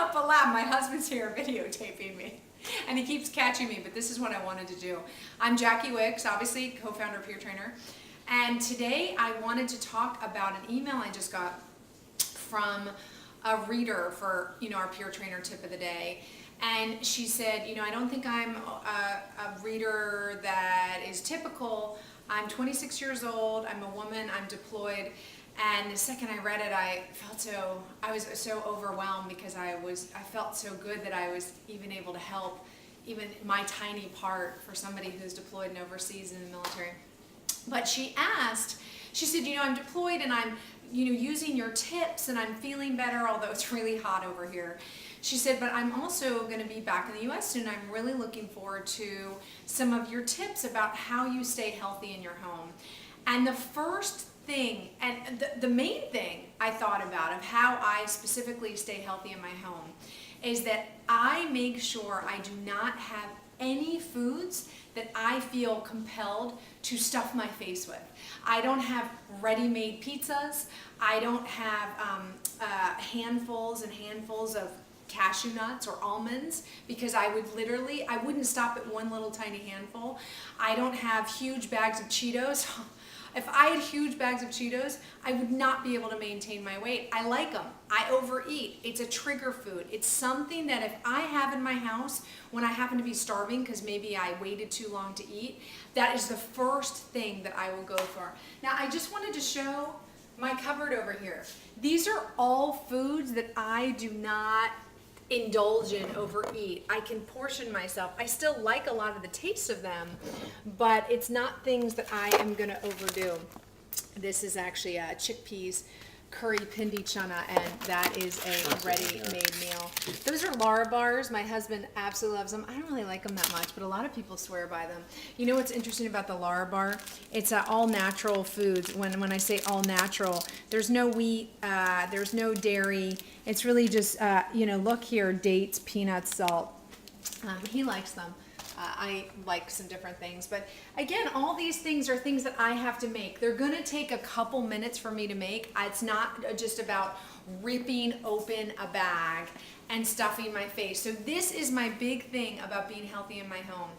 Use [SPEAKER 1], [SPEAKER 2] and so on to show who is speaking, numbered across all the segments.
[SPEAKER 1] help but laugh. My husband's here videotaping me, and he keeps catching me, but this is what I wanted to do. I'm Jackie Wicks, obviously co-founder of PEERtrainer, and today I wanted to talk about an email I just got from a reader for our PEERtrainer tip of the day. And she said, I don't think I'm a reader that is typical. I'm 26 years old, I'm a woman, I'm deployed. And the second I read it, I was so overwhelmed because I felt so good that I was even able to help even my tiny part for somebody who's deployed and overseas in the military. But she said, I'm deployed and I'm using your tips and I'm feeling better, although it's really hot over here. She said, but I'm also going to be back in the U.S. soon. I'm really looking forward to some of your tips about how you stay healthy in your home. And the first thing, and the main thing I thought about of how I specifically stay healthy in my home is that I make sure I do not have any foods that I feel compelled to stuff my face with. I don't have ready-made pizzas. I don't have handfuls and handfuls of cashew nuts or almonds, because I wouldn't stop at one little tiny handful. I don't have huge bags of Cheetos. If I had huge bags of Cheetos, I would not be able to maintain my weight. I like them. I overeat. It's a trigger food. It's something that if I have in my house when I happen to be starving because maybe I waited too long to eat, that is the first thing that I will go for. Now, I just wanted to show my cupboard over here. These are all foods that I do not indulge in, overeat. I can portion myself. I still like a lot of the taste of them, but it's not things that I am going to overdo. This is actually chickpeas curry pindi chana, and that is a ready-made meal. Those are Lara bars. My husband absolutely loves them. I don't really like them that much, but a lot of people swear by them. You know what's interesting about the Lara bar? It's all natural foods. When I say all natural, there's no wheat, there's no dairy. It's really just, look here, dates, peanuts, salt. He likes them. I like some different things, but again, all these things are things that I have to make. They're going to take a couple minutes for me to make. It's not just about ripping open a bag and stuffing my face. So this is my big thing about being healthy in my home.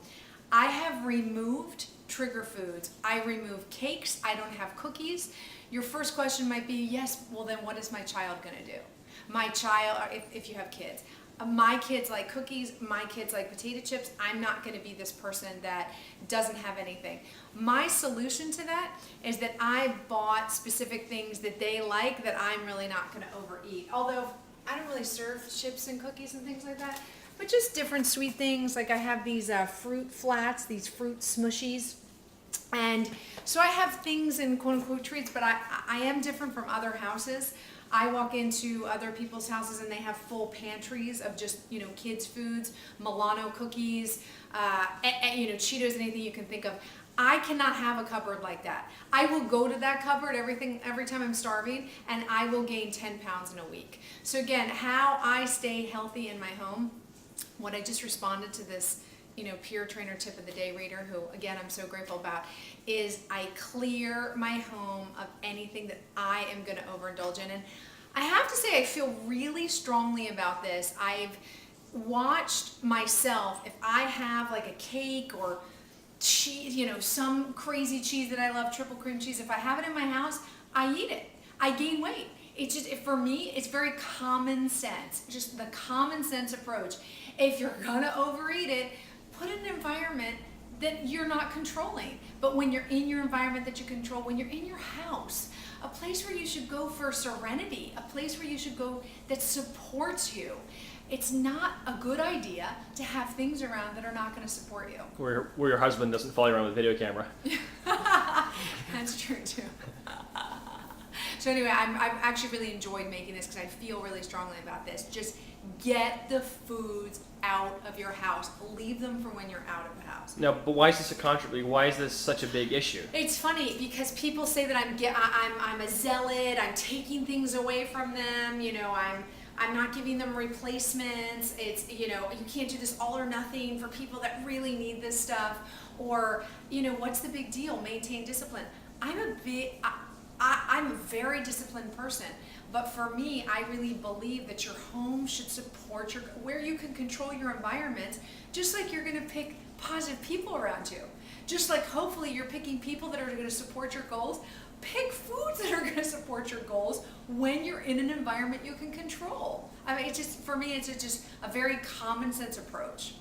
[SPEAKER 1] I have removed trigger foods. I remove cakes. I don't have cookies. Your first question might be, yes, well then what is my child going to do? My child, if you have kids. My kids like cookies, my kids like potato chips. I'm not going to be this person that doesn't have anything. My solution to that is that I bought specific things that they like that I'm really not going to overeat. Although I don't really serve chips and cookies and things like that, but just different sweet things. Like I have these fruit flats, these fruit smushies. And so I have things in quote-unquote treats, but I am different from other houses. I walk into other people's houses and they have full pantries of just, kids' foods, Milano cookies, Cheetos, anything you can think of. I cannot have a cupboard like that. I will go to that cupboard every time I'm starving, and I will gain 10 pounds in a week. So again, how I stay healthy in my home, what I just responded to this PEERtrainer tip of the day reader, who again I'm so grateful about, is I clear my home of anything that I am going to overindulge in. And I have to say I feel really strongly about this. I've watched myself, if I have like a cake or cheese, some crazy cheese that I love, triple cream cheese, if I have it in my house, I eat it. I gain weight. It's just, for me, it's very common sense, just the common sense approach. If you're gonna overeat it, put it in an environment that you're not controlling. But when you're in your environment that you control, when you're in your house, a place where you should go for serenity, a place where you should go that supports you, it's not a good idea to have things around that are not going to support you.
[SPEAKER 2] Where your husband doesn't follow you around with a video camera.
[SPEAKER 1] That's true too. So anyway, I've actually really enjoyed making this because I feel really strongly about this. Just get the foods out of your house. Leave them for when you're out of the house.
[SPEAKER 2] No, but why is this a controversy? Why is this such a big issue?
[SPEAKER 1] It's funny because people say that I'm a zealot. I'm taking things away from them. I'm not giving them replacements. It's, you can't do this all or nothing for people that really need this stuff. Or, what's the big deal? Maintain discipline. I'm a very disciplined person, But for me, I really believe that your home should support where you can control your environment, just like you're gonna pick positive people around you. Just like hopefully you're picking people that are gonna support your goals. Pick foods that are going to support your goals when you're in an environment you can control. I mean, it's just, for me, it's just a very common sense approach.